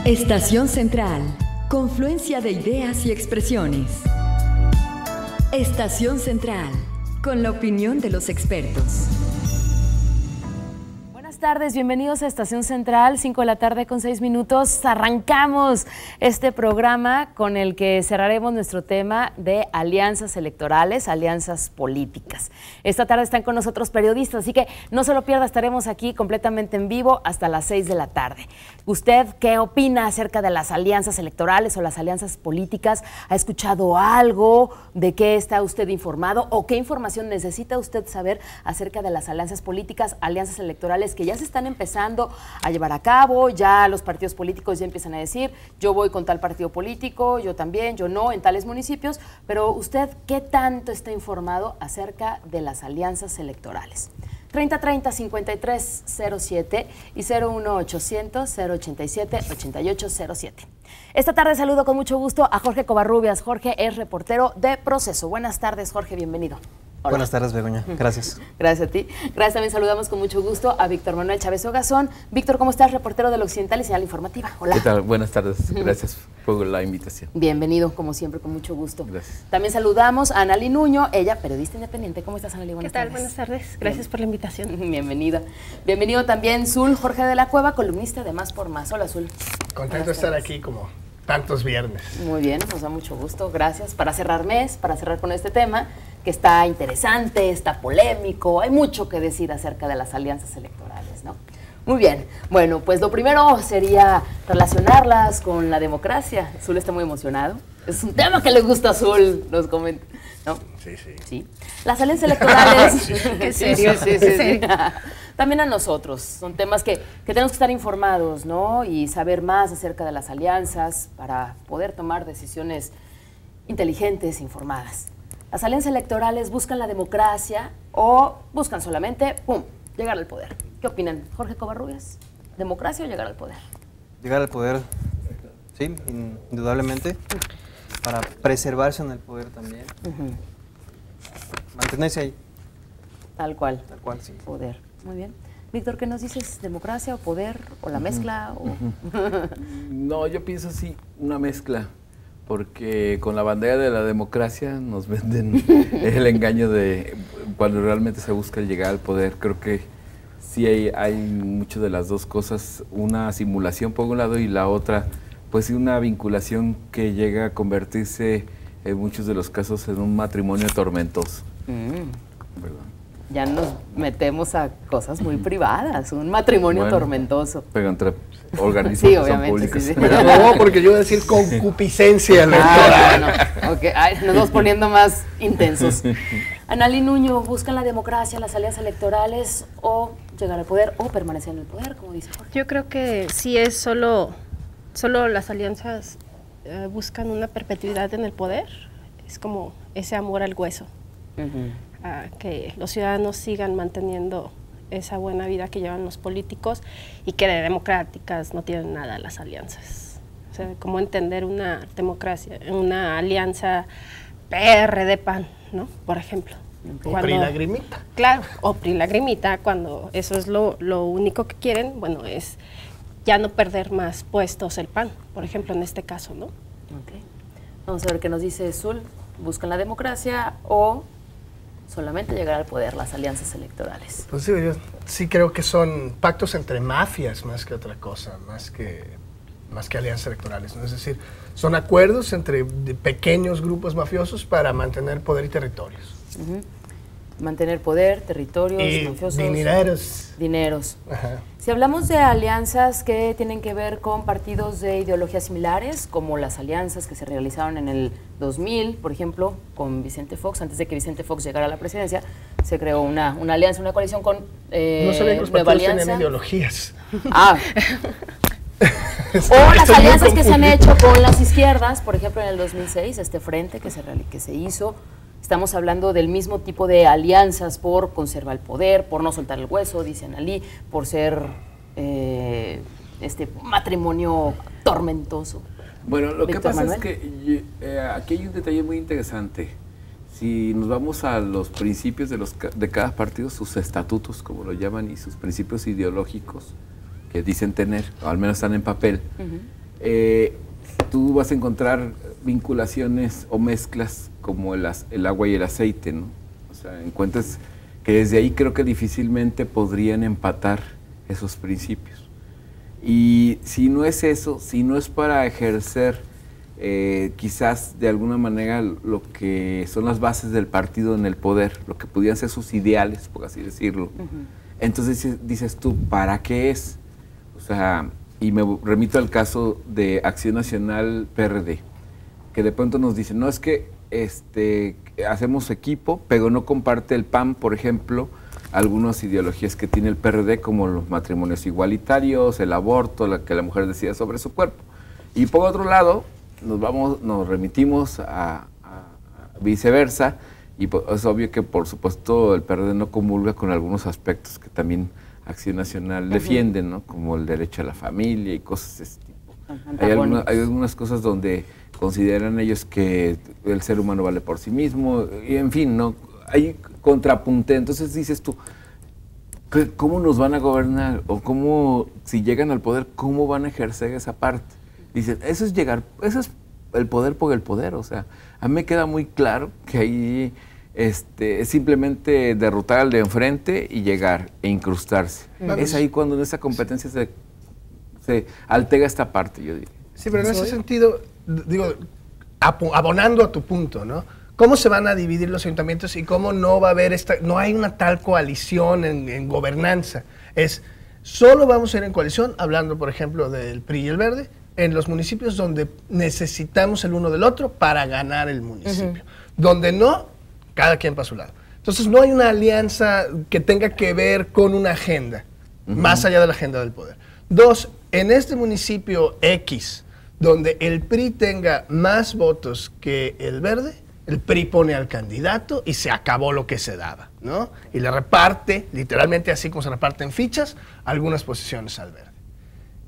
Estación Central, confluencia de ideas y expresiones. Estación Central, con la opinión de los expertos. Buenas tardes, bienvenidos a Estación Central, 5 de la tarde con 6 minutos. Arrancamos este programa con el que cerraremos nuestro tema de alianzas electorales, alianzas políticas. Esta tarde están con nosotros periodistas, así que no se lo pierda, estaremos aquí completamente en vivo hasta las 6 de la tarde. ¿Usted qué opina acerca de las alianzas electorales o las alianzas políticas? ¿Ha escuchado algo? ¿De qué está usted informado? ¿O qué información necesita usted saber acerca de las alianzas políticas, alianzas electorales que ya se están empezando a llevar a cabo? Ya los partidos políticos ya empiezan a decir, yo voy con tal partido político, yo también, yo no, en tales municipios, pero ¿usted qué tanto está informado acerca de las alianzas electorales? 3030-5307 y 01800-087-8807. Esta tarde saludo con mucho gusto a Jorge Covarrubias. Jorge es reportero de Proceso. Buenas tardes, Jorge, bienvenido. Hola. Buenas tardes, Begoña. Gracias. Gracias a ti. Gracias, también saludamos con mucho gusto a Víctor Manuel Chávez Ogazón. Víctor, ¿cómo estás? Reportero del Occidental y Señal Informativa. Hola. ¿Qué tal? Buenas tardes. Gracias por la invitación. Bienvenido, como siempre, con mucho gusto. Gracias. También saludamos a Analí Nuño, ella periodista independiente. ¿Cómo estás, Analí? Buenas tardes. Buenas tardes. Gracias por la invitación. Bienvenida. Bienvenido también Zul Jorge de la Cueva, columnista de Más por Más. Hola, Zul. Contento de estar aquí como tantos viernes. Muy bien, nos da mucho gusto. Gracias. Para cerrar mes, para cerrar con este tema, que está interesante, está polémico, hay mucho que decir acerca de las alianzas electorales, ¿no? Muy bien, bueno, pues lo primero sería relacionarlas con la democracia. Zul está muy emocionado, es un tema que le gusta a Zul, nos comenta, ¿no? Sí, sí. Sí. Las alianzas electorales, Sí. ¿Qué serio? Sí. También a nosotros, son temas que tenemos que estar informados, ¿no? Y saber más acerca de las alianzas para poder tomar decisiones inteligentes, informadas. ¿Las alianzas electorales buscan la democracia o buscan solamente, ¡pum!, llegar al poder? ¿Qué opinan? Jorge Covarrubias, ¿democracia o llegar al poder? Llegar al poder, sí, indudablemente, para preservarse en el poder también. Mantenerse ahí. Tal cual. Tal cual, sí. Poder. Muy bien. Víctor, ¿qué nos dices? ¿Democracia o poder? ¿O la mezcla? O... No, yo pienso sí, una mezcla. Porque con la bandera de la democracia nos venden el engaño de cuando realmente se busca llegar al poder. Creo que sí hay mucho de las dos cosas, una simulación por un lado y la otra, pues sí, una vinculación que llega a convertirse en muchos de los casos en un matrimonio tormentoso. ¿Verdad? Ya nos metemos a cosas muy privadas, un matrimonio tormentoso. Pero entre organismos sí, obviamente, públicos. Sí. No, porque yo iba a decir concupiscencia electoral. Bueno, okay. Ay, nos vamos poniendo más intensos. Analí Nuño, ¿buscan la democracia, las alianzas electorales o llegar al poder o permanecer en el poder, como dice Jorge? Yo creo que sí es solo las alianzas buscan una perpetuidad en el poder. Es como ese amor al hueso. Que los ciudadanos sigan manteniendo esa buena vida que llevan los políticos y que de democráticas no tienen nada las alianzas. O sea, cómo entender una democracia, una alianza PRD-PAN, ¿no? Por ejemplo. O PRI-Lagrimita. Claro, o PRI-Lagrimita, cuando eso es lo único que quieren, bueno, es ya no perder más puestos el PAN, por ejemplo, en este caso, ¿no? Okay. Vamos a ver qué nos dice Zul. ¿Buscan la democracia o solamente llegar al poder, las alianzas electorales? Pues sí, yo sí creo que son pactos entre mafias más que otra cosa, más que alianzas electorales, ¿no? Es decir, son acuerdos entre pequeños grupos mafiosos para mantener poder y territorios. Mantener poder, territorios, y mafiosos. Dineros. Ajá. Si hablamos de alianzas que tienen que ver con partidos de ideologías similares, como las alianzas que se realizaron en el 2000, por ejemplo, con Vicente Fox, antes de que Vicente Fox llegara a la presidencia, se creó una alianza, una coalición con No sabía que los Nueva partidos Alianza. tenían ideologías. O las alianzas que se han hecho con las izquierdas, por ejemplo, en el 2006, este frente que se hizo. Estamos hablando del mismo tipo de alianzas por conservar el poder, por no soltar el hueso, dice Analí, por ser este matrimonio tormentoso. Bueno, lo que pasa Manuel. es que aquí hay un detalle muy interesante. Si nos vamos a los principios de cada partido, sus estatutos, como lo llaman, y sus principios ideológicos que dicen tener, o al menos están en papel, tú vas a encontrar vinculaciones o mezclas como el agua y el aceite, ¿no? O sea, encuentras que desde ahí creo que difícilmente podrían empatar esos principios. Y si no es eso, si no es para ejercer quizás de alguna manera lo que son las bases del partido en el poder, lo que pudieran ser sus ideales, por así decirlo, entonces dices tú, ¿para qué es? O sea, y me remito al caso de Acción Nacional PRD, que de pronto nos dicen, no, es que hacemos equipo, pero no comparte el PAN, por ejemplo, algunas ideologías que tiene el PRD, como los matrimonios igualitarios, el aborto, que la mujer decida sobre su cuerpo. Y por otro lado, nos remitimos a viceversa, y es obvio que por supuesto el PRD no comulga con algunos aspectos que también Acción Nacional defiende, ¿no? Como el derecho a la familia y cosas de ese tipo. Hay algunas cosas donde consideran ellos que el ser humano vale por sí mismo, y en fin, ¿no? Hay contrapunte. Entonces dices tú, ¿cómo nos van a gobernar? O cómo, si llegan al poder, ¿cómo van a ejercer esa parte? Dices, eso es el poder por el poder. O sea, a mí me queda muy claro que ahí es simplemente derrotar al de enfrente y llegar e incrustarse. Es ahí cuando en esa competencia se altera esta parte, yo diría. Sí, pero en ese sentido, digo, abonando a tu punto, ¿no? ¿Cómo se van a dividir los ayuntamientos y cómo no va a haber no hay una tal coalición en gobernanza? Solo vamos a ir en coalición, hablando por ejemplo del PRI y el Verde, en los municipios donde necesitamos el uno del otro para ganar el municipio. Donde no, cada quien para su lado. Entonces no hay una alianza que tenga que ver con una agenda, más allá de la agenda del poder. Dos, en este municipio X, donde el PRI tenga más votos que el Verde, el PRI pone al candidato y se acabó lo que se daba, ¿no? Y le reparte, literalmente así como se reparten fichas, algunas posiciones al Verde.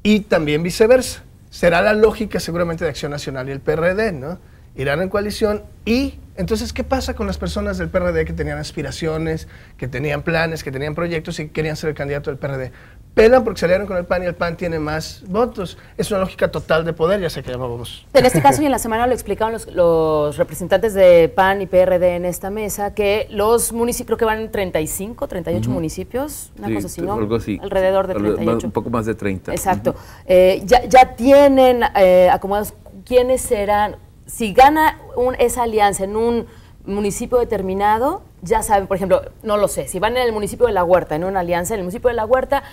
Y también viceversa. Será la lógica seguramente de Acción Nacional y el PRD, ¿no? Irán en coalición y entonces, ¿qué pasa con las personas del PRD que tenían aspiraciones, que tenían planes, que tenían proyectos y que querían ser el candidato del PRD? Pelan porque salieron con el PAN y el PAN tiene más votos. Es una lógica total de poder, ya sé que llamábamos. En este caso y en la semana lo explicaban los representantes de PAN y PRD en esta mesa, que los municipios, creo que van en 35, 38 municipios, una cosa así, ¿no? Algo así. Alrededor de 38. Un poco más de 30. Exacto. Ya tienen acomodados quiénes serán. Si gana esa alianza en un municipio determinado, ya saben, por ejemplo, no lo sé, si van en el municipio de La Huerta, en una alianza, en el municipio de La Huerta,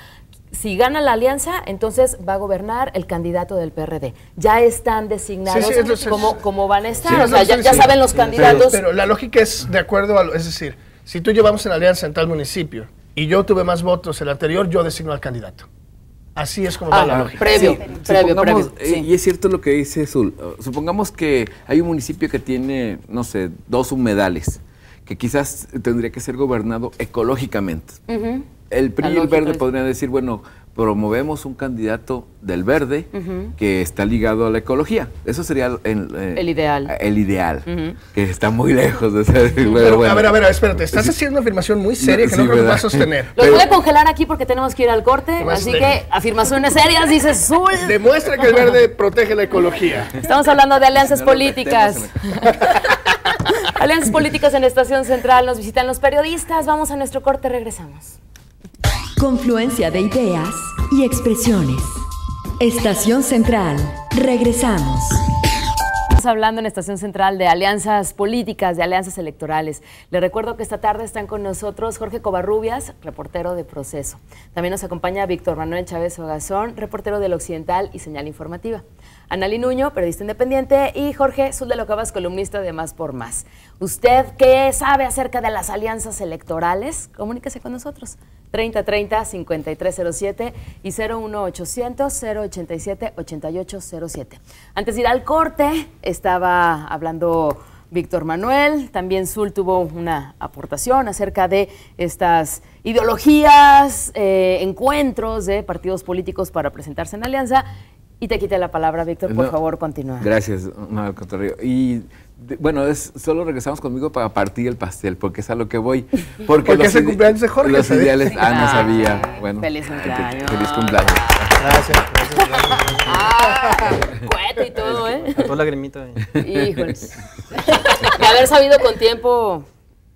si gana la alianza, entonces va a gobernar el candidato del PRD. Ya están designados cómo van a estar, o sea, ya saben los candidatos. Pero la lógica es de acuerdo a es decir, si tú y yo vamos en alianza en tal municipio y yo tuve más votos el anterior, yo designo al candidato. Así es como va la lógica. Previo. Sí. Y es cierto lo que dice Zul. Supongamos que hay un municipio que tiene, no sé, 2 humedales, que quizás tendría que ser gobernado ecológicamente. El PRI y el Verde podrían decir, bueno, promovemos un candidato del Verde que está ligado a la ecología. Eso sería el ideal. El ideal, que está muy lejos de ser. Pero, bueno. A ver, espérate. Estás haciendo una afirmación muy seria que no creo que vas a sostener. Los voy a congelar aquí porque tenemos que ir al corte, así que afirmaciones serias, dice Zul. Demuestra que el Verde protege la ecología. Estamos hablando de alianzas políticas. Alianzas políticas en Estación Central. Nos visitan los periodistas. Vamos a nuestro corte, regresamos. Confluencia de ideas y expresiones. Estación Central. Regresamos. Estamos hablando en Estación Central de alianzas políticas, de alianzas electorales. Les recuerdo que esta tarde están con nosotros Jorge Covarrubias, reportero de Proceso. También nos acompaña Víctor Manuel Chávez Ogazón, reportero del Occidental y Señal Informativa. Analí Nuño, periodista independiente, y Jorge Zul de Locavas, columnista de Más por Más. ¿Usted qué sabe acerca de las alianzas electorales? Comuníquese con nosotros. 3030-5307 y 01800-087-8807. Antes de ir al corte, estaba hablando Víctor Manuel, también Zul tuvo una aportación acerca de estas ideologías, encuentros de partidos políticos para presentarse en alianza. Y te quité la palabra, Víctor, por favor, continúa. Gracias, no, al contrario. Y bueno, solo regresamos conmigo para partir el pastel, porque es a lo que voy. Porque es el cumpleaños de Jorge. Los ideales, no sabía. Bueno, feliz cumpleaños. Feliz cumpleaños. Gracias. lagrimita. Híjoles. De haber sabido con tiempo.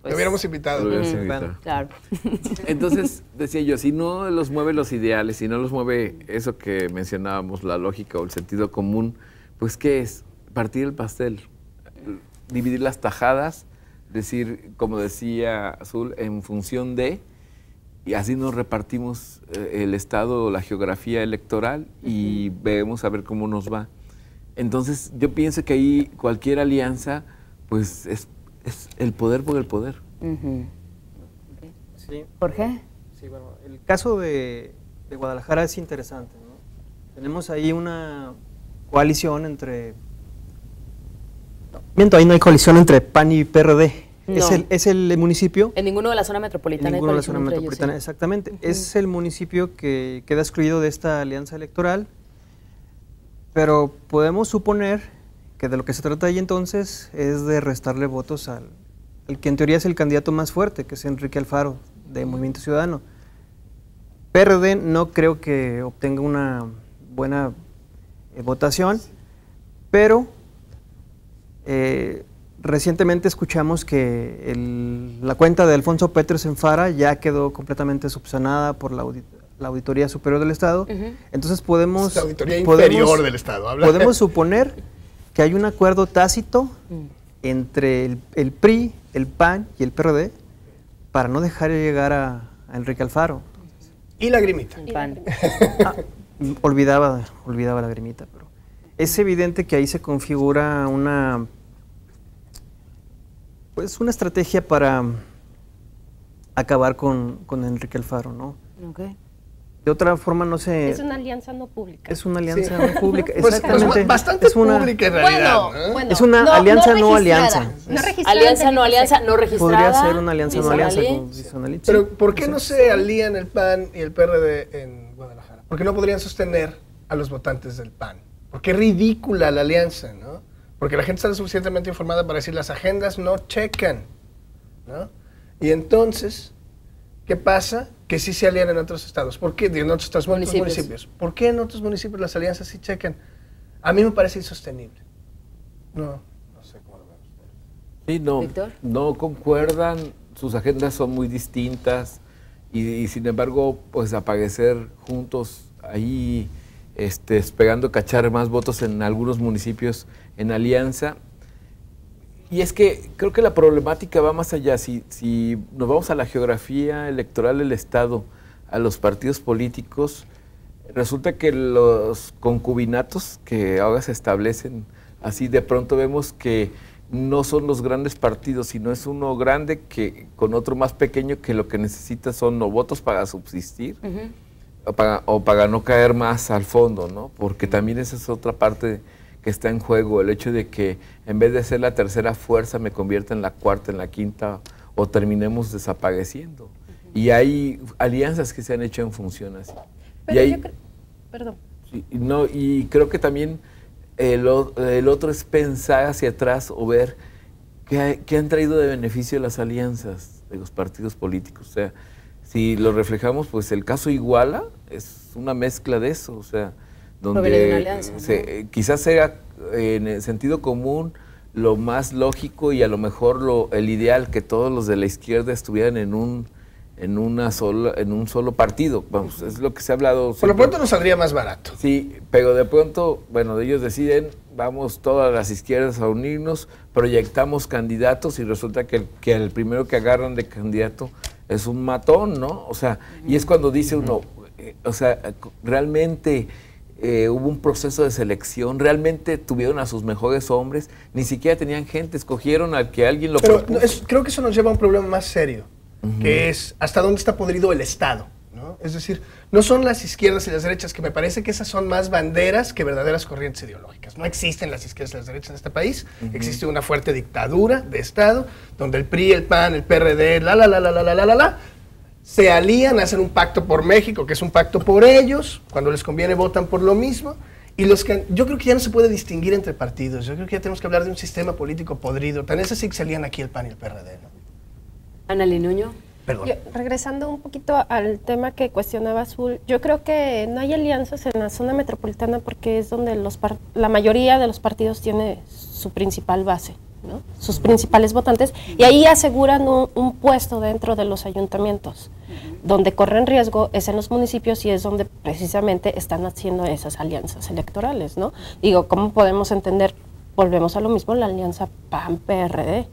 Pues, Lo hubiéramos invitado. Lo hubieras invitado. claro. Entonces, decía yo, si no los mueve los ideales, si no los mueve eso que mencionábamos, la lógica o el sentido común, pues ¿qué es? Partir el pastel, dividir las tajadas, decir, como decía Azul, en función de, y así nos repartimos el estado, la geografía electoral y vemos a ver cómo nos va. Entonces, yo pienso que ahí cualquier alianza, pues es el poder por el poder. Sí. ¿Por qué? Sí, bueno, el caso de Guadalajara es interesante, ¿no? Tenemos ahí una coalición entre... Miento, ahí no hay coalición entre PAN y PRD. No. Es el municipio... En ninguno de la zona metropolitana. En hay ninguno de la coalición zona entre ellos, metropolitana, sí. exactamente. Es el municipio que queda excluido de esta alianza electoral, pero podemos suponer que de lo que se trata ahí entonces es de restarle votos al que en teoría es el candidato más fuerte, que es Enrique Alfaro, de Movimiento Ciudadano. PRD no creo que obtenga una buena votación, pero recientemente escuchamos que la cuenta de Alfonso Petros en Fara ya quedó completamente subsanada por la Auditoría Superior del Estado. Entonces podemos... La Auditoría Inferior del Estado. Podemos suponer que hay un acuerdo tácito entre el PRI, el PAN y el PRD para no dejar llegar a Enrique Alfaro. Y Lagrimita. El PAN. Olvidaba Lagrimita, pero es evidente que ahí se configura una estrategia para acabar con Enrique Alfaro, ¿no? Okay. De otra forma no se... Es una alianza no pública. Es una alianza no pública, Pues, exactamente. bastante es una, pública en realidad. ¿no? Bueno, es una alianza no alianza. No registrada. Alianza no alianza, no registrada. Podría ser una alianza no dice alianza, Analí. como dice Analí. Pero Sí, ¿por qué no se alían el PAN y el PRD en Guadalajara? Porque no podrían sostener a los votantes del PAN. Porque es ridícula la alianza, ¿no? Porque la gente está lo suficientemente informada para decir las agendas no checan, ¿no? Y entonces, ¿qué pasa? Que sí se alían en otros estados. ¿Por qué? En otros municipios. ¿Por qué en otros municipios las alianzas sí checan? A mí me parece insostenible. No sé cómo lo ven ustedes. Sí, no, ¿Víctor? no concuerdan, sus agendas son muy distintas y sin embargo, pues aparecer juntos ahí, esperando cachar más votos en algunos municipios en alianza. Y es que creo que la problemática va más allá. Si nos vamos a la geografía electoral del Estado, a los partidos políticos, resulta que los concubinatos que ahora se establecen, así de pronto vemos que no son los grandes partidos, sino es uno grande que con otro más pequeño que lo que necesita son o votos para subsistir o para no caer más al fondo, ¿no? Porque también esa es otra parte que está en juego, el hecho de que en vez de ser la tercera fuerza me convierta en la cuarta, en la quinta, o terminemos desapareciendo. Y hay alianzas que se han hecho en función así. Pero perdón. Sí, no, y creo que también el otro es pensar hacia atrás o ver qué han traído de beneficio las alianzas de los partidos políticos. O sea, si lo reflejamos, pues el caso Iguala es una mezcla de eso, o sea, donde de una alianza, ¿no? Quizás sea en el sentido común lo más lógico y a lo mejor el ideal que todos los de la izquierda estuvieran en un solo partido. Vamos, es lo que se ha hablado. Por lo pronto nos saldría más barato. Sí, pero de pronto, bueno, ellos deciden, vamos todas las izquierdas a unirnos, proyectamos candidatos y resulta que el primero que agarran de candidato es un matón, ¿no? O sea, y es cuando dice uno, o sea, realmente hubo un proceso de selección, realmente tuvieron a sus mejores hombres, ni siquiera tenían gente, escogieron al que alguien lo propuso. Creo que eso nos lleva a un problema más serio, que es hasta dónde está podrido el Estado, ¿no? Es decir, no son las izquierdas y las derechas, que me parece que esas son más banderas que verdaderas corrientes ideológicas. No existen las izquierdas y las derechas en este país, existe una fuerte dictadura de Estado, donde el PRI, el PAN, el PRD, se alían, hacen un pacto por México, que es un pacto por ellos, cuando les conviene votan por lo mismo, y yo creo que ya no se puede distinguir entre partidos, yo creo que ya tenemos que hablar de un sistema político podrido, tan es así que se alían aquí el PAN y el PRD, ¿no? Analí Nuño. Perdón. Regresando un poquito al tema que cuestionaba Azul, yo creo que no hay alianzas en la zona metropolitana porque es donde la mayoría de los partidos tiene su principal base, ¿no? Sus principales votantes, y ahí aseguran un puesto dentro de los ayuntamientos. Donde corren riesgo es en los municipios y es donde precisamente están haciendo esas alianzas electorales, ¿no? Digo, ¿cómo podemos entender? Volvemos a lo mismo, la alianza PAN-PRD.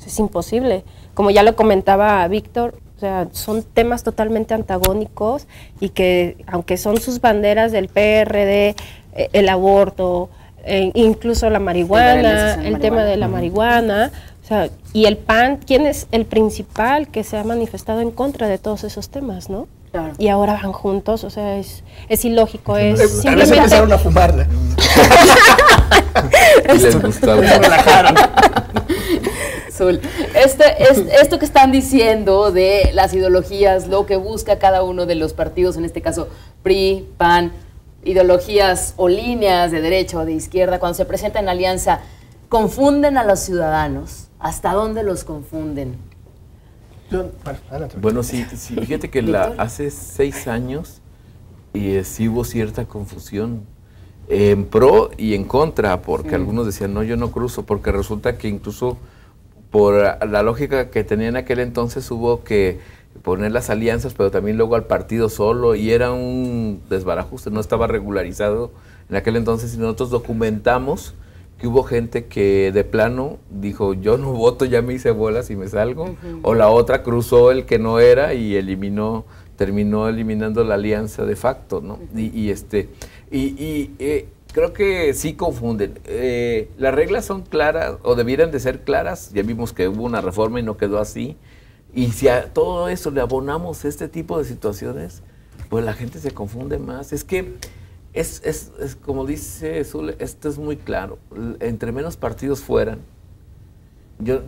Es imposible. Como ya lo comentaba Víctor, o sea, son temas totalmente antagónicos y que, aunque son sus banderas del PRD, el aborto, incluso la marihuana, el tema de la marihuana, o sea, y el PAN, ¿quién es el principal que se ha manifestado en contra de todos esos temas, no? Claro. Y ahora van juntos, o sea, es ilógico, es simplemente... A veces empezaron a fumarla. Les gustaba. Se relajaron. Zul, esto que están diciendo de las ideologías, lo que busca cada uno de los partidos, en este caso PRI, PAN, ideologías o líneas de derecha o de izquierda, cuando se presenta en alianza, ¿confunden a los ciudadanos? ¿Hasta dónde los confunden? Bueno, sí, fíjate que hace 6 años sí hubo cierta confusión en pro y en contra, porque algunos decían, no, yo no cruzo, porque resulta que incluso por la lógica que tenía en aquel entonces hubo que poner las alianzas, pero también luego al partido solo, y era un desbarajuste, no estaba regularizado en aquel entonces, y nosotros documentamos que hubo gente que de plano dijo, yo no voto, ya me hice bolas y me salgo, o la otra cruzó el que no era y terminó eliminando la alianza de facto, ¿no? Creo que sí confunden. Las reglas son claras, o debieran de ser claras. Ya vimos que hubo una reforma y no quedó así. Y si a todo eso le abonamos este tipo de situaciones, pues la gente se confunde más. Es que es como dice Zul, esto es muy claro. Entre menos partidos fueran, yo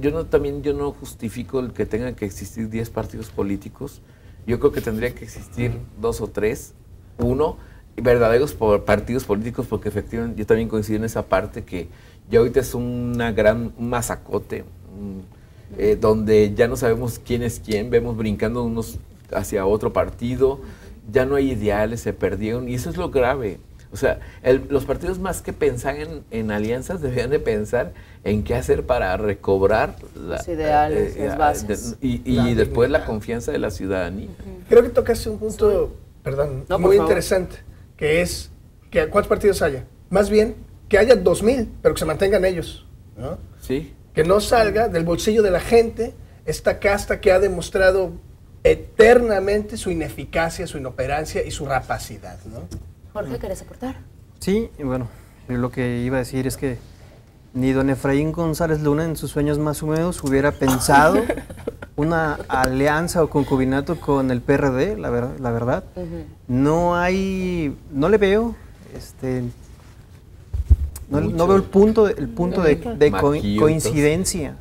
no justifico el que tengan que existir 10 partidos políticos. Yo creo que tendría que existir 2 o 3. Uno, verdaderos partidos políticos, porque efectivamente yo también coincido en esa parte que ya ahorita es un masacote, donde ya no sabemos quién es quién, vemos brincando unos hacia otro partido, ya no hay ideales, se perdieron, y eso es lo grave. O sea, los partidos más que pensar en alianzas deberían de pensar en qué hacer para recobrar los ideales, las bases. Y después la confianza de la ciudadanía. Creo que tocaste un punto, muy interesante, que es que ¿cuántos partidos haya? Más bien, que haya 2,000, pero que se mantengan ellos, ¿no? Sí. Que no salga del bolsillo de la gente esta casta que ha demostrado eternamente su ineficacia, su inoperancia y su rapacidad, ¿no? Jorge, ¿querés aportar? Sí, bueno, yo lo que iba a decir es que ni don Efraín González Luna en sus sueños más húmedos hubiera pensado una alianza o concubinato con el PRD, la verdad. No le veo, no veo el punto de coincidencia.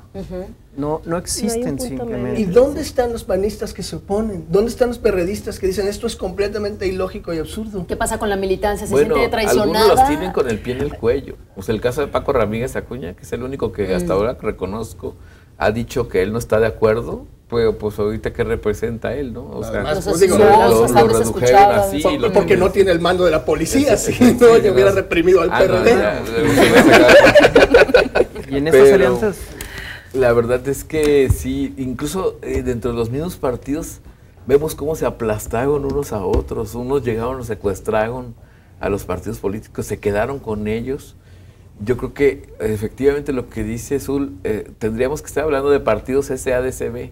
No existen simplemente. ¿Y dónde están los panistas que se oponen? ¿Dónde están los perredistas que dicen esto es completamente ilógico y absurdo? ¿Qué pasa con la militancia? ¿Se siente traicionada? Algunos los tienen con el pie en el cuello. O sea, el caso de Paco Ramírez Acuña, que es el único que hasta ahora reconozco, ha dicho que él no está de acuerdo. Pues ahorita que representa él, ¿no? O sea, lo redujeron así. Porque no tiene el mando de la policía, si no, yo hubiera reprimido al PRD. Y en estas alianzas... La verdad es que sí, incluso dentro de los mismos partidos vemos cómo se aplastaron unos a otros. Unos llegaron, los secuestraron a los partidos políticos, se quedaron con ellos. Yo creo que efectivamente lo que dice Zul, tendríamos que estar hablando de partidos SADCB.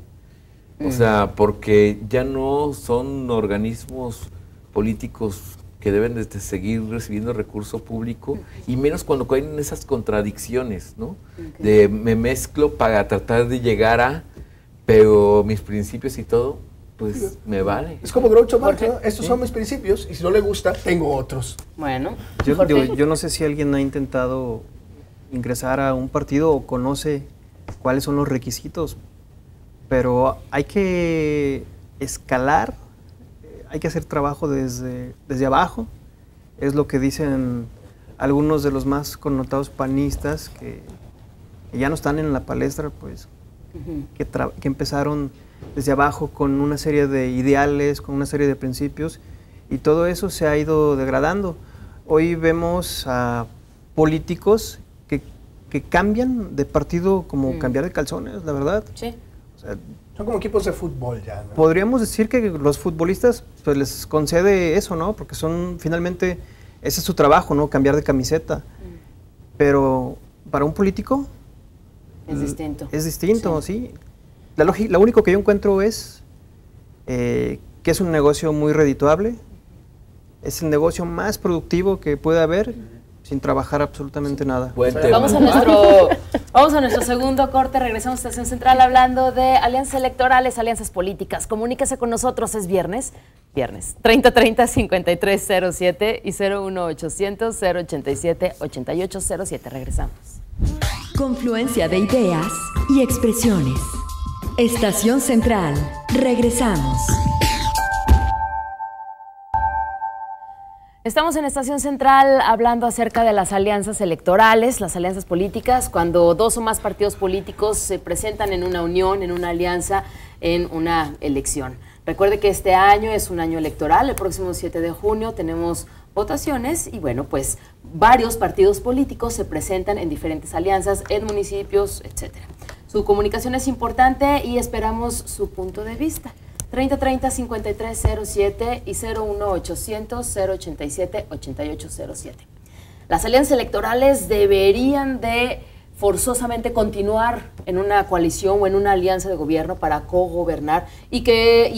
O sea, porque ya no son organismos políticos que deben de seguir recibiendo recurso público, y menos cuando caen en esas contradicciones, ¿no? De me mezclo para tratar de llegar pero mis principios y todo, pues me vale. Es como Groucho Marx, ¿no? Estos son mis principios, y si no le gusta, tengo otros. Bueno. Yo no sé si alguien ha intentado ingresar a un partido o conoce cuáles son los requisitos, pero hay que escalar. Hay que hacer trabajo desde abajo, es lo que dicen algunos de los más connotados panistas que ya no están en la palestra, pues, que empezaron desde abajo con una serie de ideales, con una serie de principios, y todo eso se ha ido degradando. Hoy vemos a políticos que cambian de partido como cambiar de calzones, la verdad. Sí. O sea, Son como equipos de fútbol ya, ¿no? podríamos decir que los futbolistas pues les concede eso, ¿no? Porque finalmente, ese es su trabajo, ¿no? Cambiar de camiseta. Pero para un político Es distinto. es distinto, sí. Lo único que yo encuentro es que es un negocio muy redituable, es el negocio más productivo que puede haber sin trabajar absolutamente nada. Buen tema. Vamos a nuestro segundo corte, regresamos a Estación Central hablando de alianzas electorales, alianzas políticas. Comuníquese con nosotros, es viernes 3030-5307 y 01800-087-8807. Regresamos. Confluencia de ideas y expresiones. Estación Central. Regresamos. Estamos en Estación Central hablando acerca de las alianzas electorales, las alianzas políticas, cuando dos o más partidos políticos se presentan en una unión, en una alianza, en una elección. Recuerde que este año es un año electoral, el próximo 7 de junio tenemos votaciones y bueno, pues varios partidos políticos se presentan en diferentes alianzas, en municipios, etcétera. Su comunicación es importante y esperamos su punto de vista. 3030-5307 y 01800-087-8807. Las alianzas electorales deberían de forzosamente continuar en una coalición o en una alianza de gobierno para cogobernar y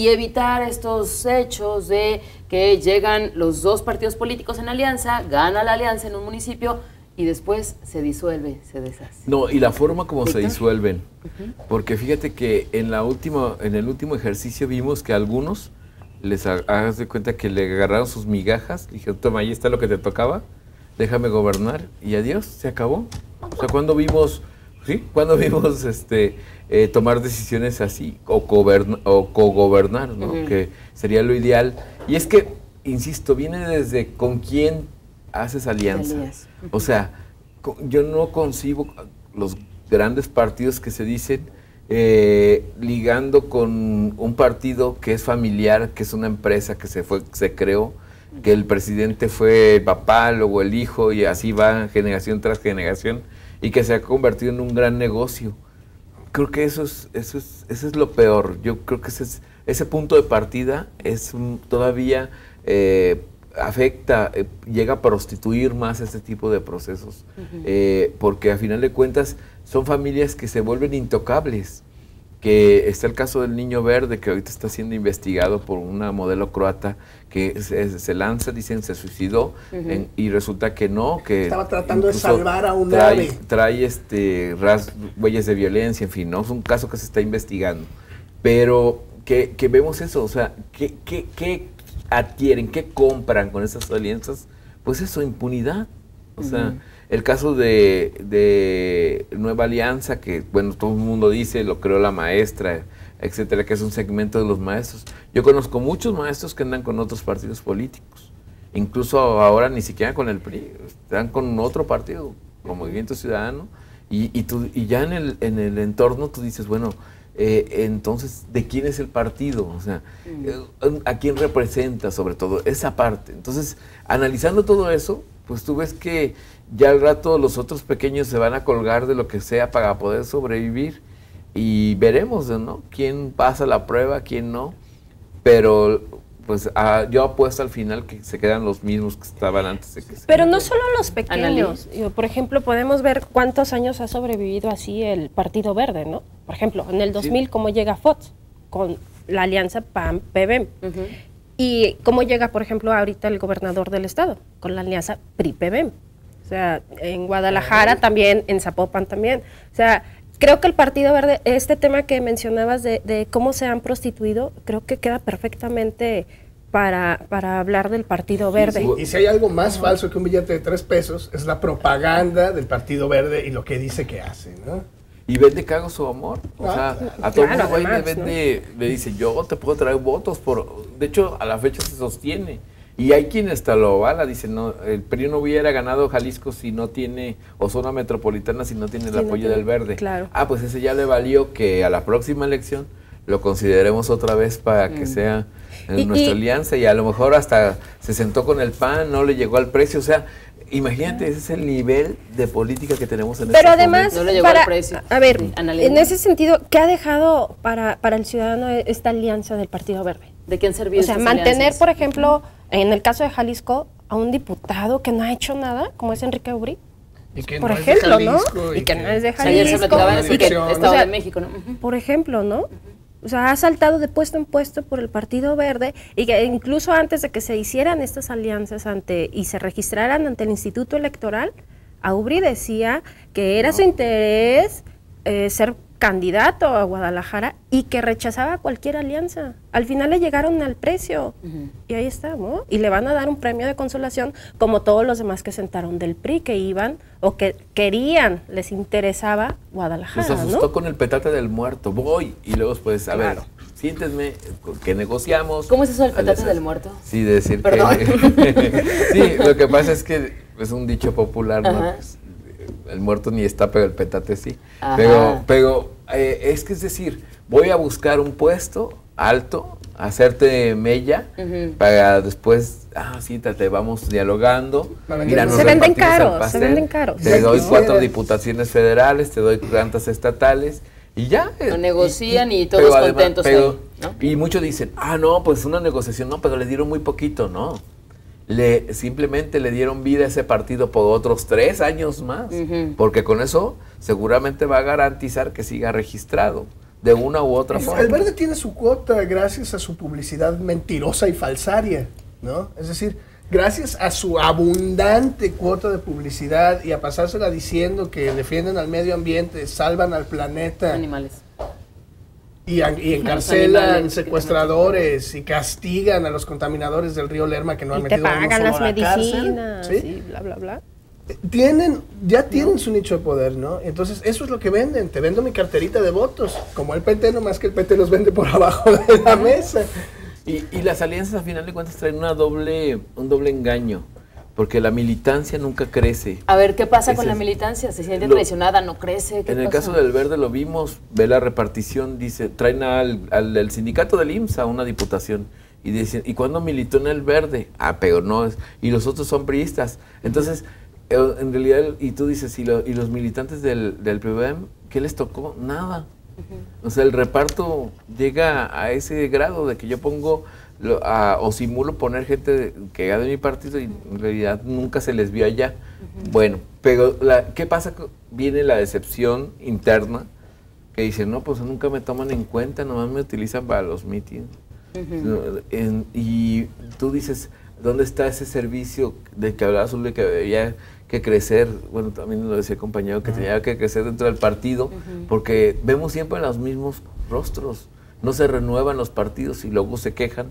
evitar estos hechos de que llegan los dos partidos políticos en alianza, gana la alianza en un municipio y después se disuelve, se deshace. No, y la forma como se ¿Víctor? disuelven. Porque fíjate que en el último ejercicio vimos que a algunos les hagas de cuenta que le agarraron sus migajas, dijeron, toma, ahí está lo que te tocaba, déjame gobernar, y adiós, se acabó. O sea, cuando vimos tomar decisiones así, o cogobernar, ¿no? Que sería lo ideal. Y es que, insisto, viene desde con quién haces alianza. O sea, yo no concibo los grandes partidos que se dicen ligando con un partido que es familiar, que es una empresa que se creó, que el presidente fue el papá, luego el hijo, y así va generación tras generación, y que se ha convertido en un gran negocio. Creo que eso es lo peor. Yo creo que ese punto de partida es todavía afecta, llega a prostituir más este tipo de procesos, porque a final de cuentas son familias que se vuelven intocables, que está el caso del niño verde que ahorita está siendo investigado por una modelo croata que se lanza, dicen se suicidó, y resulta que no, que estaba tratando de salvar a un ave. Trae huellas de violencia, en fin, no es un caso que se está investigando, pero que vemos eso, o sea, ¿qué adquieren, qué compran con esas alianzas? Pues eso, impunidad. O sea, el caso de Nueva Alianza, que bueno, todo el mundo dice, lo creó la maestra, etcétera, que es un segmento de los maestros. Yo conozco muchos maestros que andan con otros partidos políticos, incluso ahora ni siquiera con el PRI, están con otro partido, como Movimiento Ciudadano, y ya en el entorno tú dices, bueno, entonces, ¿de quién es el partido? O sea, ¿a quién representa sobre todo esa parte? Entonces, analizando todo eso, pues tú ves que ya al rato los otros pequeños se van a colgar de lo que sea para poder sobrevivir y veremos, ¿no? ¿Quién pasa la prueba, quién no? Pero pues yo apuesto al final que se quedan los mismos que estaban antes de que se... Pero no solo los pequeños. Por ejemplo, podemos ver cuántos años ha sobrevivido así el Partido Verde, ¿no? Por ejemplo, en el 2000, ¿cómo llega Fox? Con la alianza PAN-PBM. Y cómo llega, por ejemplo, ahorita el gobernador del estado, con la alianza PRI-PBM. O sea, en Guadalajara también, en Zapopan también. O sea, creo que el Partido Verde, este tema que mencionabas de cómo se han prostituido, creo que queda perfectamente para hablar del Partido Verde. Sí, y si hay algo más falso que un billete de 3 pesos, es la propaganda del Partido Verde y lo que dice que hace, ¿no? Y vende cago su amor. O sea, a todo el mundo güey le vende, le dice, yo te puedo traer votos de hecho, a la fecha se sostiene. Y hay quien hasta lo avala, dice, no, el PRI no hubiera ganado Jalisco si no tiene, o zona metropolitana si no tiene el apoyo del Verde. Claro. Pues ese ya le valió que a la próxima elección lo consideremos otra vez para que sea nuestra alianza, y a lo mejor hasta se sentó con el PAN, no le llegó al precio, o sea, imagínate, ese es el nivel de política que tenemos en Pero este además, momento. No le llegó al precio. A ver, Sí, en ese sentido, ¿qué ha dejado para el ciudadano esta alianza del Partido Verde? ¿De qué han servido O sea, estas mantener, alianzas? por ejemplo, en el caso de Jalisco, a un diputado que no ha hecho nada, como es Enrique Aubry, Y que por no es de ejemplo, ¿no? Jalisco, Y que no es de O sea, ayer se Jalisco. platicaba en Una eso que dirección. Estado O sea, de México, ¿no? Ujú. Por ejemplo, ¿no? O sea, ha saltado de puesto en puesto por el Partido Verde, y que incluso antes de que se hicieran estas alianzas y se registraran ante el Instituto Electoral, Aubry decía que era su interés ser candidato a Guadalajara y que rechazaba cualquier alianza. Al final le llegaron al precio y ahí está, ¿no? Y le van a dar un premio de consolación como todos los demás que sentaron del PRI, que iban o que querían, les interesaba Guadalajara, Nos asustó ¿no? con el petate del muerto, voy, y luego pues, a ver, siéntenme, que negociamos. ¿Cómo es eso del petate Alianzas. del muerto? Sí, decir Perdón. que... sí, lo que pasa es que es un dicho popular, ¿no? Ajá. Pues, el muerto ni está, pero el petate sí. Ajá. Pero es decir, voy a buscar un puesto alto, hacerte mella, para después, siéntate, vamos dialogando. Mira, nos Se venden repartimos el caros, se pastel, venden caros. Te doy Ya 4 quisiera. diputaciones federales, te doy tantas estatales, y ya. Lo negocian y todos pero además- contentos pero- ahí, ¿no? Y muchos dicen, no, pues una negociación, no, pero le dieron muy poquito, no. Simplemente le dieron vida a ese partido por otros 3 años más, porque con eso seguramente va a garantizar que siga registrado de una u otra forma. El Verde tiene su cuota gracias a su publicidad mentirosa y falsaria, ¿no? Es decir, gracias a su abundante cuota de publicidad y a pasársela diciendo que defienden al medio ambiente, salvan al planeta Animales. y animales, encarcelan secuestradores y castigan a los contaminadores del río Lerma que no han Y te metido a uno pagan solo las a la cárcel, medicinas, ¿sí? y bla, bla, bla. Ya tienen su nicho de poder, ¿no? Entonces, eso es lo que venden. Te vendo mi carterita de votos, como el PT, nomás que el PT los vende por abajo de la mesa. Y las alianzas, a final de cuentas, traen un doble engaño, porque la militancia nunca crece. A ver, ¿qué pasa con Ese la es- militancia? ¿Se siente Lo- traicionada? ¿No crece? ¿Qué En el pasa? caso del Verde lo vimos, ve la repartición, dice, traen al sindicato del IMSS a una diputación. Y dicen, ¿y cuándo militó en el Verde? Pero no es. Y los otros son priistas. Entonces, en realidad, y tú dices, ¿y los militantes del PBM, qué les tocó? Nada. O sea, el reparto llega a ese grado de que yo pongo o simulo poner gente que era de mi partido y en realidad nunca se les vio allá. Bueno, pero ¿qué pasa? Viene la decepción interna que dicen, no, pues nunca me toman en cuenta, nomás me utilizan para los mítines. Y tú dices, ¿dónde está ese servicio de que hablaba Zule que había que crecer? Bueno, también lo decía el compañero, que tenía que crecer dentro del partido, porque vemos siempre los mismos rostros, no se renuevan los partidos y luego se quejan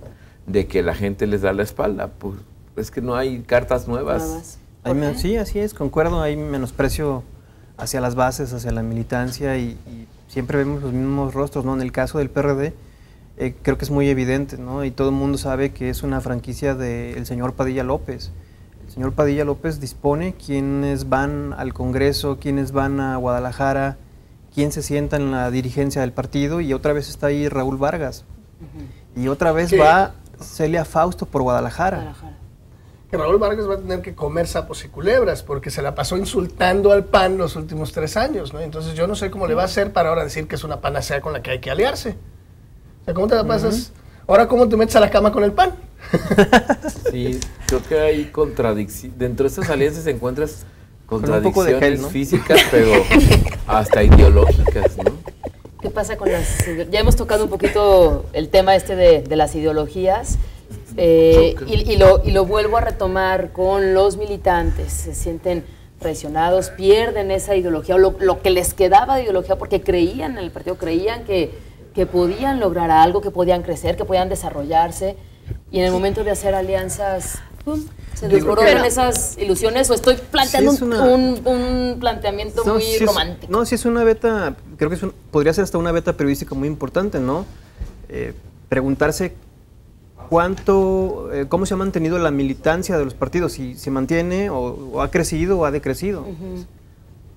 de que la gente les da la espalda. Pues es que no hay cartas nuevas. Sí, así es, concuerdo, hay menosprecio hacia las bases, hacia la militancia y siempre vemos los mismos rostros, ¿no? En el caso del PRD, creo que es muy evidente, ¿no? Y todo el mundo sabe que es una franquicia del señor Padilla López. El señor Padilla López dispone quiénes van al Congreso, quiénes van a Guadalajara, quién se sienta en la dirigencia del partido, y otra vez está ahí Raúl Vargas. Y otra vez ¿Qué? va Celia Fausto por Guadalajara. Que Raúl Vargas va a tener que comer sapos y culebras porque se la pasó insultando al PAN los últimos 3 años, ¿no? Entonces yo no sé cómo le va a hacer para ahora decir que es una panacea con la que hay que aliarse. O sea, ¿cómo te la pasas? Ahora, ¿cómo te metes a la cama con el PAN? Sí, creo que hay contradicciones. Dentro de estas alianzas encuentras un poco de contradicciones gel, ¿no? físicas, pero hasta ideológicas, ¿no? ¿Qué pasa con las...? Ya hemos tocado un poquito el tema de las ideologías y lo vuelvo a retomar con los militantes. Se sienten traicionados, pierden esa ideología o lo que les quedaba de ideología porque creían en el partido, creían que podían lograr algo, que podían crecer, que podían desarrollarse, y en el momento de hacer alianzas, ¡pum!, se desboronan esas ilusiones. O estoy planteando Sí, es un planteamiento muy romántico. No, sí es una beta, creo que podría ser hasta una beta periodística muy importante, ¿no? Preguntarse cómo se ha mantenido la militancia de los partidos, si se mantiene o ha crecido o ha decrecido.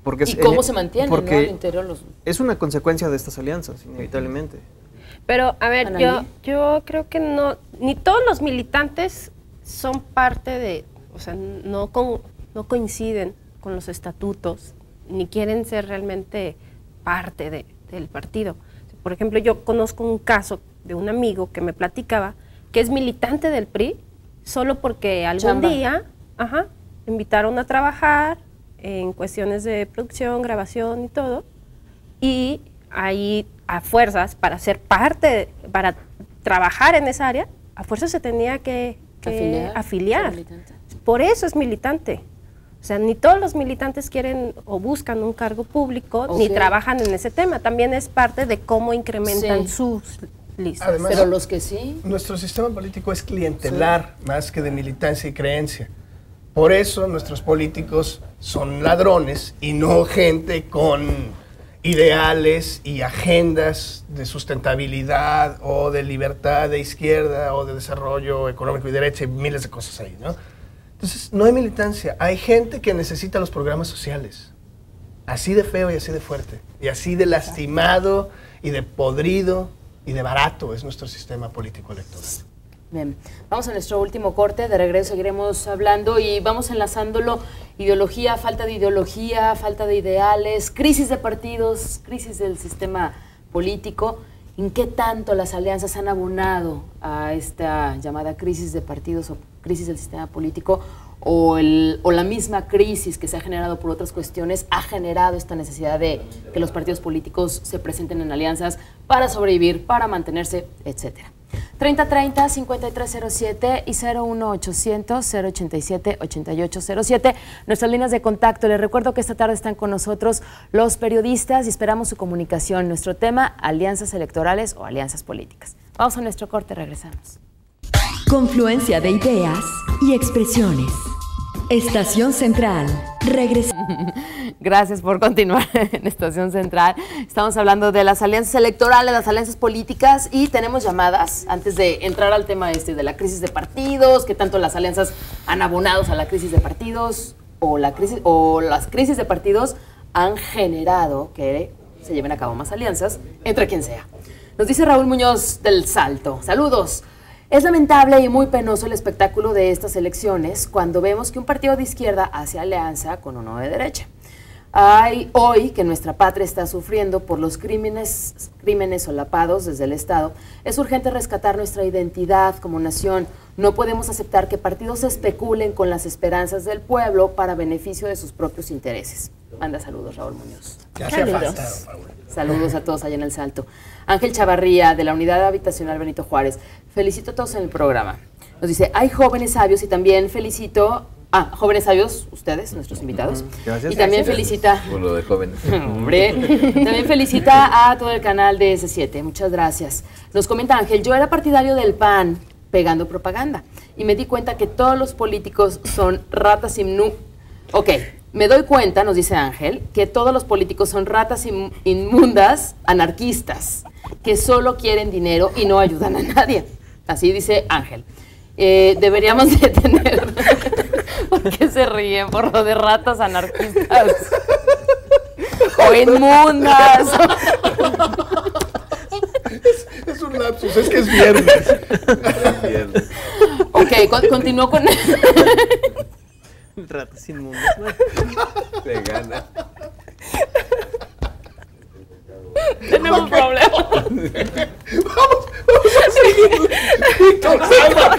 Porque ¿Y cómo se mantiene, ¿no? Al interior es una consecuencia de estas alianzas, inevitablemente. Pero, a ver, Analí. yo creo que no, ni todos los militantes son parte de, o sea, no coinciden con los estatutos, ni quieren ser realmente parte del partido. Por ejemplo, yo conozco un caso de un amigo que me platicaba que es militante del PRI solo porque algún día invitaron a trabajar en cuestiones de producción, grabación y todo, y ahí a fuerzas, para ser parte, para trabajar en esa área, a fuerzas se tenía que afiliar. Por eso es militante. O sea, ni todos los militantes quieren o buscan un cargo público, ni trabajan en ese tema. También es parte de cómo incrementan sus listas. Además, pero los que sí. Nuestro sistema político es clientelar más que de militancia y creencia. Por eso nuestros políticos son ladrones y no gente con ideales y agendas de sustentabilidad o de libertad de izquierda o de desarrollo económico y derecha y miles de cosas ahí, ¿no? Entonces, no hay militancia. Hay gente que necesita los programas sociales. Así de feo y así de fuerte. Y así de lastimado y de podrido y de barato es nuestro sistema político electoral. Bien, vamos a nuestro último corte, de regreso seguiremos hablando y vamos enlazándolo, ideología, falta de ideales, crisis de partidos, crisis del sistema político. ¿En qué tanto las alianzas han abonado a esta llamada crisis de partidos o crisis del sistema político o la misma crisis que se ha generado por otras cuestiones ha generado esta necesidad de que los partidos políticos se presenten en alianzas para sobrevivir, para mantenerse, etcétera? 3030-5307 y 01800-087-8807. Nuestras líneas de contacto. Les recuerdo que esta tarde están con nosotros los periodistas y esperamos su comunicación. Nuestro tema, alianzas electorales o alianzas políticas. Vamos a nuestro corte, regresamos. Confluencia de ideas y expresiones. Estación Central. Gracias por continuar en Estación Central. Estamos hablando de las alianzas electorales, las alianzas políticas y tenemos llamadas antes de entrar al tema de la crisis de partidos, que tanto las alianzas han abonado a la crisis de partidos o las crisis de partidos han generado que se lleven a cabo más alianzas entre quien sea. Nos dice Raúl Muñoz del Salto. Saludos. Es lamentable y muy penoso el espectáculo de estas elecciones cuando vemos que un partido de izquierda hace alianza con uno de derecha. Hay hoy que nuestra patria está sufriendo por los crímenes solapados desde el Estado. Es urgente rescatar nuestra identidad como nación. No podemos aceptar que partidos especulen con las esperanzas del pueblo para beneficio de sus propios intereses. Manda saludos, Raúl Muñoz. Saludos a todos allá en el Salto. Ángel Chavarría, de la Unidad Habitacional Benito Juárez. Felicito a todos en el programa. Nos dice, hay jóvenes sabios y también felicito jóvenes sabios, ustedes, nuestros invitados. Gracias. Y también felicita... Por lo de jóvenes. Hombre, también felicita a todo el canal de S7. Muchas gracias. Nos comenta Ángel, yo era partidario del PAN pegando propaganda y me di cuenta que todos los políticos son ratas Ok, me doy cuenta, nos dice Ángel, que todos los políticos son ratas inmundas, anarquistas, que solo quieren dinero y no ayudan a nadie. Así dice Ángel. Deberíamos de tener... ¿Por qué se ríen? Por lo de ratas anarquistas. O inmundas. Es un lapsus, es que es viernes. Ok, continúo con... Ratas inmundas. Se gana. Tenemos un problema. Vamos a seguir. Víctor, salva.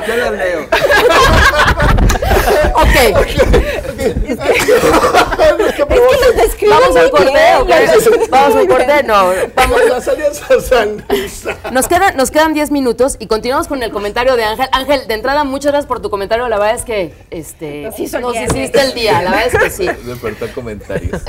Yo la leo. Ok. Vamos al corte, ¿ok? Vamos al corte, no. Vamos. Las alianzas Nos quedan 10 minutos y continuamos con el comentario de Ángel. Ángel, de entrada, muchas gracias por tu comentario. La verdad es que nos hiciste el día, la verdad es que sí. Despertó comentarios.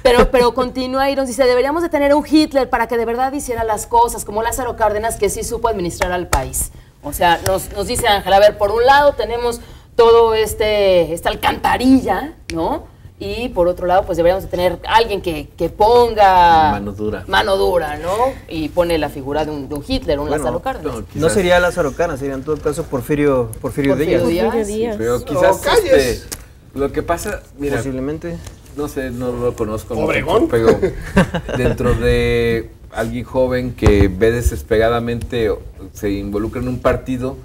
Pero continúa y nos dice, deberíamos de tener un Hitler para que de verdad hiciera las cosas, como Lázaro Cárdenas, que sí supo administrar al país. O sea, nos dice Ángel, a ver, por un lado tenemos todo esta alcantarilla, ¿no? Y por otro lado, pues deberíamos de tener alguien que ponga... Mano dura, ¿no? Y pone la figura de un Hitler, un Lázaro Cárdenas. No sería Lázaro Cárdenas, sería en todo caso Porfirio Díaz. Pero quizás lo que pasa, mira, posiblemente. No sé, no lo conozco Obregón. mucho, pero dentro de alguien joven que ve desesperadamente, se involucra en un partido,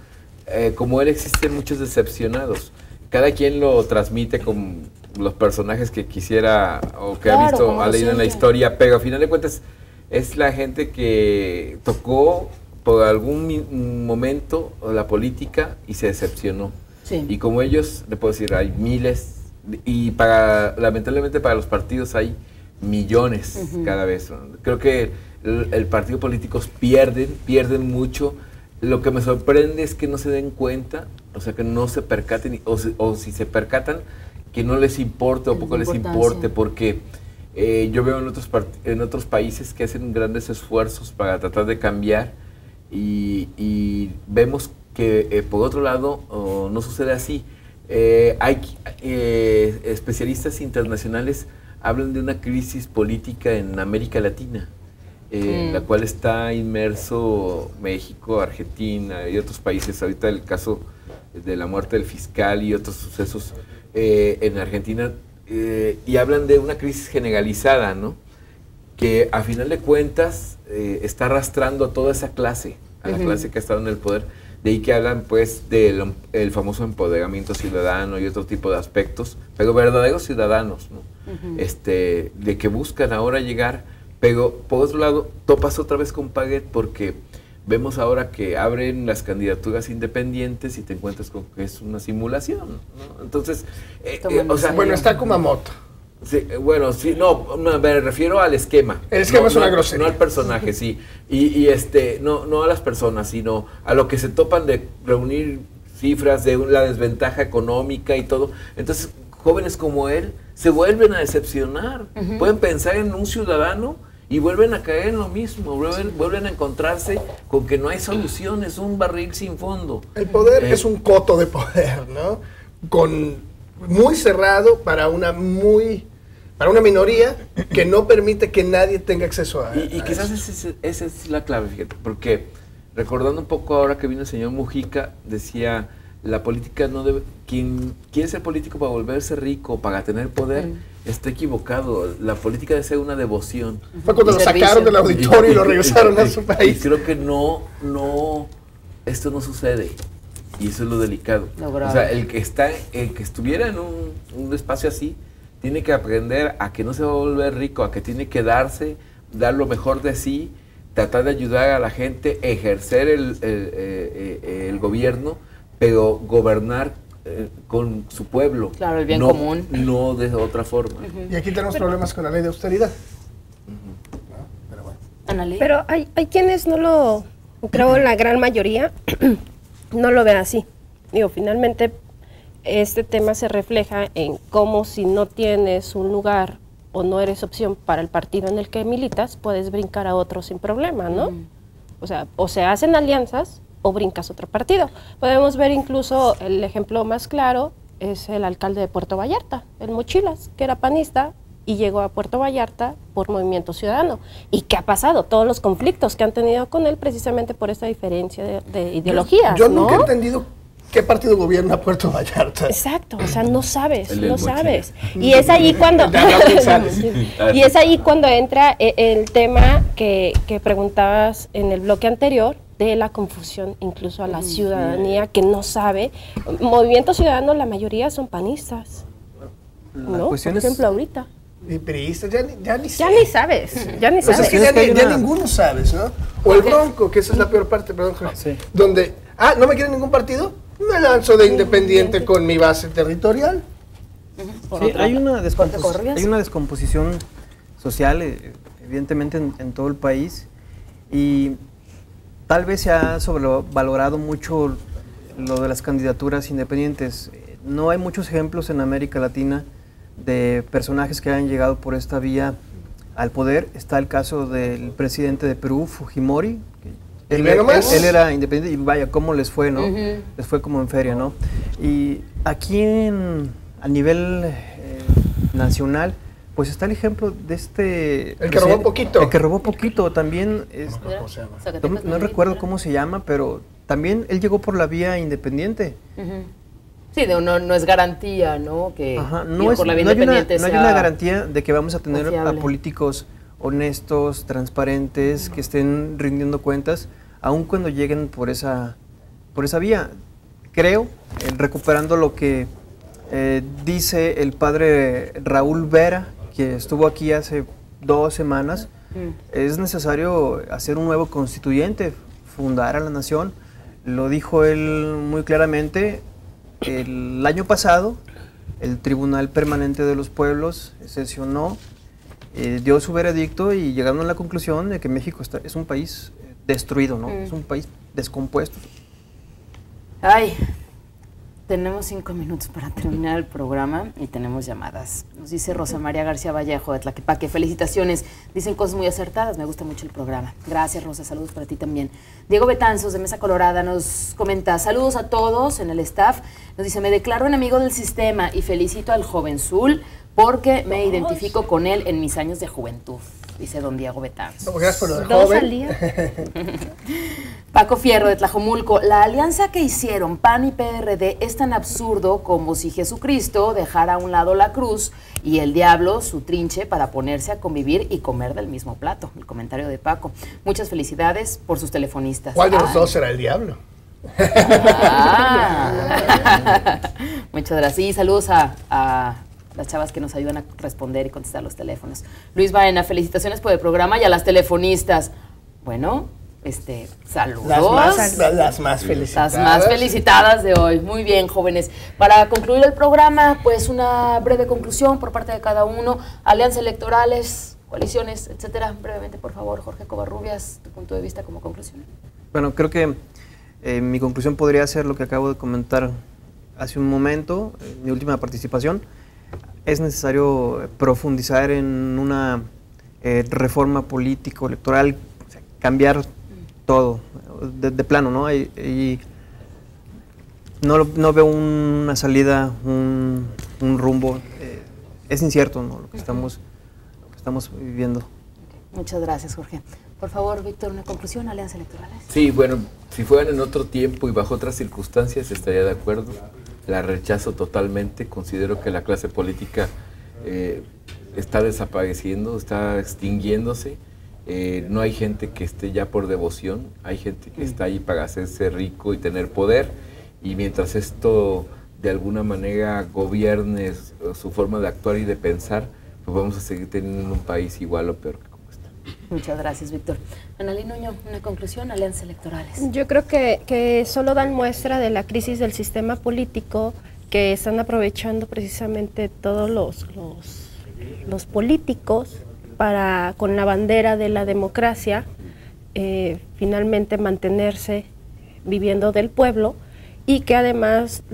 como él existen muchos decepcionados. Cada quien lo transmite con los personajes que quisiera o que ha visto, ha leído en la historia, pero a final de cuentas es la gente que tocó por algún momento la política y se decepcionó. Sí. Y como ellos, le puedo decir, hay miles, y lamentablemente para los partidos hay millones cada vez. Creo que el partido políticos pierden mucho. Lo que me sorprende es que no se den cuenta, o sea, que no se percaten, o si se percatan, que no les importe o poco les importe, porque yo veo en otros países que hacen grandes esfuerzos para tratar de cambiar y vemos que por otro lado no sucede así. Hay especialistas internacionales hablan de una crisis política en América Latina, en la cual está inmerso México, Argentina y otros países. Ahorita el caso de la muerte del fiscal y otros sucesos en Argentina, y hablan de una crisis generalizada, ¿no? Que a final de cuentas está arrastrando a toda esa clase, a la clase que ha estado en el poder. De ahí que hablan pues del famoso empoderamiento ciudadano y otro tipo de aspectos, pero verdaderos ciudadanos, ¿no? De que buscan ahora llegar, pero por otro lado topas otra vez con pared, porque vemos ahora que abren las candidaturas independientes y te encuentras con que es una simulación, ¿no? Entonces, o sea, bueno, está Kumamoto. Sí, bueno, sí, no, me refiero al esquema. El esquema es una grosería. No al personaje, sí. Y no a las personas, sino a lo que se topan de reunir cifras de la desventaja económica y todo. Entonces, jóvenes como él se vuelven a decepcionar. Pueden pensar en un ciudadano y vuelven a caer en lo mismo. Vuelven a encontrarse con que no hay solución, es un barril sin fondo. El poder es un coto de poder, ¿no? Muy cerrado para una minoría que no permite que nadie tenga acceso a y quizás esa es la clave, fíjate, porque recordando un poco ahora que vino el señor Mujica, decía, la política no debe, quien quiere ser político para volverse rico, para tener poder, está equivocado. La política debe ser una devoción. Fue cuando lo sacaron del auditorio y lo regresaron a su país. Y creo que esto no sucede. Y eso es lo delicado. O sea, el que estuviera en un espacio así, tiene que aprender a que no se va a volver rico, a que tiene que dar lo mejor de sí, tratar de ayudar a la gente, ejercer el gobierno, pero gobernar con su pueblo. Claro, el bien común. No de otra forma. Y aquí tenemos problemas con la ley de austeridad. Pero bueno. Pero hay quienes creo la gran mayoría, no lo ven así. Digo, finalmente este tema se refleja en cómo si no tienes un lugar o no eres opción para el partido en el que militas, puedes brincar a otro sin problema, ¿no? O sea, o se hacen alianzas o brincas a otro partido. Podemos ver incluso el ejemplo más claro es el alcalde de Puerto Vallarta, el Mochilas, que era panista y llegó a Puerto Vallarta por Movimiento Ciudadano. ¿Y qué ha pasado? Todos los conflictos que han tenido con él precisamente por esta diferencia de ideologías. Yo nunca he entendido qué partido gobierna Puerto Vallarta. Exacto, o sea, no sabes. Y es ahí cuando entra el tema que preguntabas en el bloque anterior, de la confusión incluso a la ciudadanía que no sabe. Movimiento Ciudadano, la mayoría son panistas, ¿no? Por ejemplo, ahorita. Y priistas, ya ni sabes. Pues es que ya ninguno sabes, ¿no? O el Bronco, que esa es la peor parte, perdón, donde, ¿no me quieren ningún partido? Me lanzo de independiente con mi base territorial. Sí, hay una descomposición social, evidentemente, en todo el país, y tal vez se ha sobrevalorado mucho lo de las candidaturas independientes. No hay muchos ejemplos en América Latina de personajes que hayan llegado por esta vía al poder. Está el caso del presidente de Perú, Fujimori. Él era independiente y vaya, cómo les fue, ¿no? Les fue como en feria, ¿no? Y aquí a nivel nacional, pues está el ejemplo de el que robó poquito. El que robó poquito también. No recuerdo cómo se llama, pero también él llegó por la vía independiente. Sí, no es garantía, ¿no? Que no hay una garantía de que vamos a tener a políticos honestos, transparentes, que estén rindiendo cuentas, aun cuando lleguen por esa vía. Creo, recuperando lo que dice el padre Raúl Vera, que estuvo aquí hace 2 semanas, es necesario hacer un nuevo constituyente, fundar a la nación. Lo dijo él muy claramente. El año pasado, el Tribunal Permanente de los Pueblos sesionó, dio su veredicto y llegaron a la conclusión de que México es un país destruido, ¿no? Es un país descompuesto. Ay, tenemos 5 minutos para terminar el programa y tenemos llamadas. Nos dice Rosa María García Vallejo de Tlaquepaque, felicitaciones, dicen cosas muy acertadas, me gusta mucho el programa. Gracias, Rosa, saludos para ti también. Diego Betanzos de Mesa Colorada nos comenta, saludos a todos en el staff, nos dice, me declaro enemigo del sistema y felicito al joven Zul porque me identifico con él en mis años de juventud, dice don Diego Betanzos. No, gracias por lo de 2 joven. al día. Paco Fierro de Tlajomulco, la alianza que hicieron PAN y PRD es tan absurdo como si Jesucristo dejara a un lado la cruz y el diablo su trinche para ponerse a convivir y comer del mismo plato. El comentario de Paco. Muchas felicidades por sus telefonistas. ¿Cuál de los dos será el diablo? Muchas gracias. Y saludos a las chavas que nos ayudan a responder y contestar los teléfonos. Luis Baena, felicitaciones por el programa y a las telefonistas. Bueno, saludos. Las más felicitadas. Las más felicitadas de hoy. Muy bien, jóvenes. Para concluir el programa, pues una breve conclusión por parte de cada uno. Alianzas electorales, coaliciones, etcétera. Brevemente, por favor, Jorge Covarrubias, tu punto de vista como conclusión. Bueno, creo que mi conclusión podría ser lo que acabo de comentar hace un momento, mi última participación. Es necesario profundizar en una reforma político-electoral, o sea, cambiar todo, de plano, ¿no? Y no veo una salida, un rumbo. Es incierto, ¿no? Lo que estamos viviendo. Muchas gracias, Jorge. Por favor, Víctor, una conclusión, alianzas electorales. Sí, bueno, si fueran en otro tiempo y bajo otras circunstancias estaría de acuerdo. La rechazo totalmente, considero que la clase política está desapareciendo, está extinguiéndose. No hay gente que esté ya por devoción, hay gente que está ahí para hacerse rico y tener poder, y mientras esto de alguna manera gobierne su forma de actuar y de pensar, pues vamos a seguir teniendo un país igual o peor que como está. Muchas gracias, Víctor. Analí Nuño, una conclusión, alianzas electorales. Yo creo que solo dan muestra de la crisis del sistema político que están aprovechando precisamente todos los políticos para, con la bandera de la democracia, finalmente mantenerse viviendo del pueblo, y que además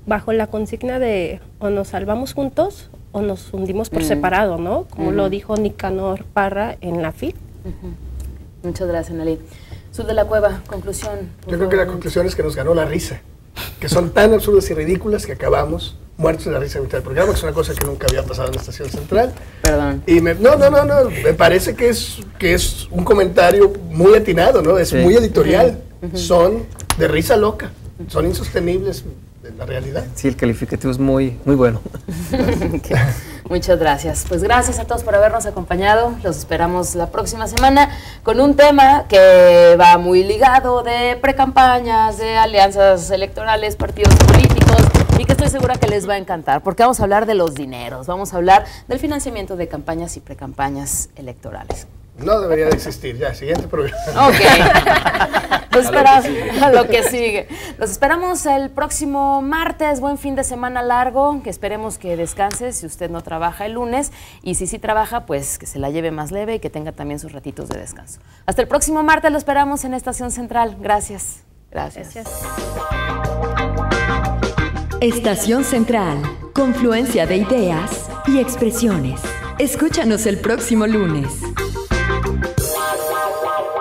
bajo la consigna de o nos salvamos juntos o nos hundimos por separado, ¿no? Como lo dijo Nicanor Parra en la FIL. Muchas gracias, Analí. Sur de la Cueva, conclusión. Yo creo que la conclusión es que nos ganó la risa, que son tan absurdas y ridículas que acabamos muertos de la risa en mitad del programa, que es una cosa que nunca había pasado en la Estación Central. Perdón. Y me parece que es un comentario muy atinado, ¿no? Es muy editorial. Son de risa loca, son insostenibles en la realidad. Sí, el calificativo es muy bueno. Okay. Muchas gracias. Pues gracias a todos por habernos acompañado. Los esperamos la próxima semana con un tema que va muy ligado de precampañas, de alianzas electorales, partidos políticos, y que estoy segura que les va a encantar, porque vamos a hablar de los dineros, vamos a hablar del financiamiento de campañas y precampañas electorales. No debería de existir. Ya, siguiente programa. Ok. Los esperamos a lo que sigue. Los esperamos el próximo martes. Buen fin de semana largo. Que esperemos que descanse si usted no trabaja el lunes. Y si sí trabaja, pues que se la lleve más leve y que tenga también sus ratitos de descanso. Hasta el próximo martes. Lo esperamos en Estación Central. Gracias. Gracias. Estación Central. Confluencia de ideas y expresiones. Escúchanos el próximo lunes.